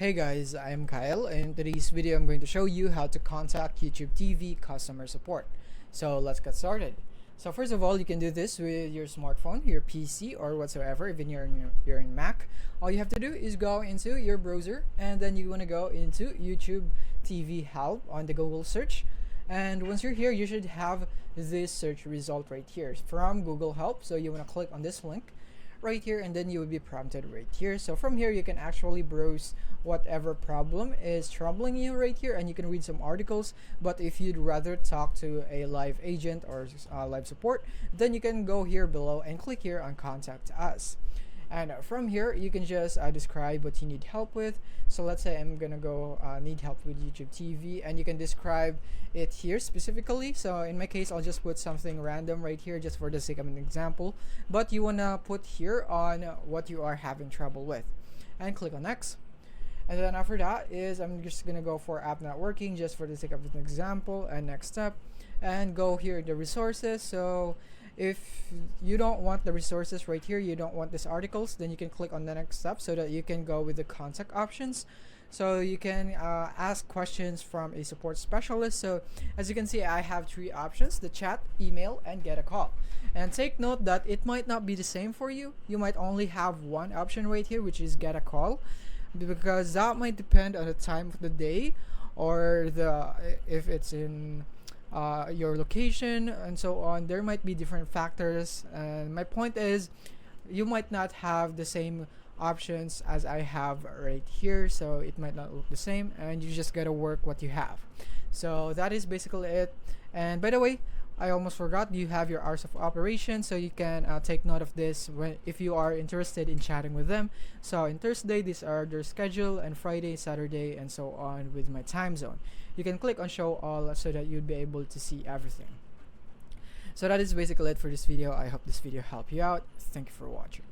Hey guys, I'm Kyle, and in today's video I'm going to show you how to contact YouTube TV customer support. So let's get started. So first of all, you can do this with your smartphone, your PC, or whatsoever. Even you're in Mac, all you have to do is go into your browser, and then you want to go into YouTube TV Help on the Google search. And once you're here, you should have this search result right here from Google Help. So you want to click on this link right here, and then you will be prompted right here. So from here you can actually browse whatever problem is troubling you right here, and you can read some articles. But if you'd rather talk to a live agent or live support, then you can go here below and click here on contact us. And from here you can just describe what you need help with. So let's say I'm gonna go need help with YouTube TV, and you can describe it here specifically. So in my case, I'll just put something random right here just for the sake of an example, but you wanna put here on what you are having trouble with, and click on next. And then after that is I'm just gonna go for app not working just for the sake of an example, and next step, and go here the resources. So if you don't want the resources right here, you don't want these articles, then you can click on the next step so that you can go with the contact options. So you can ask questions from a support specialist. So as you can see, I have three options: the chat, email, and get a call. And take note that it might not be the same for you. You might only have one option right here, which is get a call, because that might depend on the time of the day, or if it's in your location and so on. There might be different factors, and my point is you might not have the same options as I have right here, so it might not look the same, and you just gotta work what you have. So that is basically it. And by the way, I almost forgot, you have your hours of operation, so you can take note of this if you are interested in chatting with them. So in Thursday, these are their schedule, and Friday, Saturday, and so on with my time zone. You can click on show all so that you'd be able to see everything. So that is basically it for this video. I hope this video helped you out. Thank you for watching.